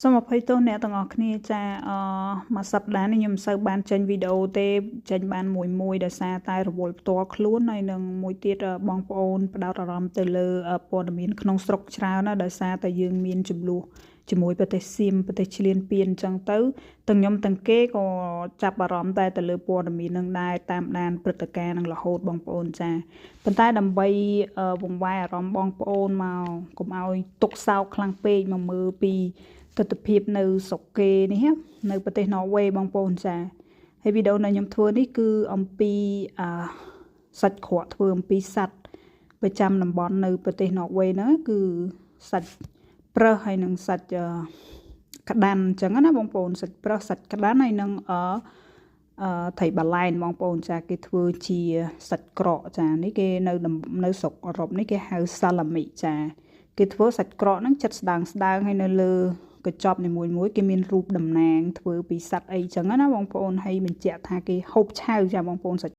សូមអភ័យទោសអ្នកទាំងអស់គ្នាចាមួយសប្តាហ៍នេះខ្ញុំមិនសូវបានចេញវីដេអូទេចេញបានមួយដោយសារតែរវល់ផ្ទាល់ខ្លួនហើយនឹងមួយទៀតបងប្អូនផ្ដោតអារម្មណ៍ទៅលើព័ត៌មានក្នុងស្រុកច្រើនណាស់ដោយសារតែយើងមានចំនួនជាមួយប្រទេសសៀមប្រទេសឈ្លានពានអញ្ចឹងទៅទាំងខ្ញុំទាំងគេក៏ចាប់អារម្មណ៍តែទៅលើព័ត៌មាននឹងដែរតាមដានព្រឹត្តិការណ៍នឹងរហូតបងប្អូនចាប៉ុន្តែដើម្បីវង្វេងអារម្មណ៍បងប្អូនមកកុំឲ្យទុកសោកខ្លាំងពេកមកមើលពីទស្សនវិជ្ជានៅស្រុកគេនេះនៅប្រទេសណ័រវេសបងប្អូនចាហើយវីដេអូដែលខ្ញុំធ្វើនេះគឺអំពីសាច់ក្រកធ្វើអំពីសត្វប្រចាំតំបន់នៅប្រទេសណ័រវេសហ្នឹងគឺសាច់ប្រើសហើយនឹងសាច់ក្តាន់អញ្ចឹងណាបងប្អូនសាច់ប្រើសសាច់ក្តាន់ហើយនឹងត្រីបាឡែនបងប្អូនចាគេធ្វើជាសាច់ក្រកចានេះគេនៅស្រុកអឺរ៉ុបនេះគេហៅសាឡាមីចាគេធ្វើសាច់ក្រកហ្នឹងចិត្តស្ដើងហើយនៅលើកញ្ចប់នីមួយគេមានរូបតំណាងធ្វើពីសត្វអីចឹងណាបងប្អូនហើយបញ្ជាក់ថាគេហូបឆៅចាបងប្អូនសាច់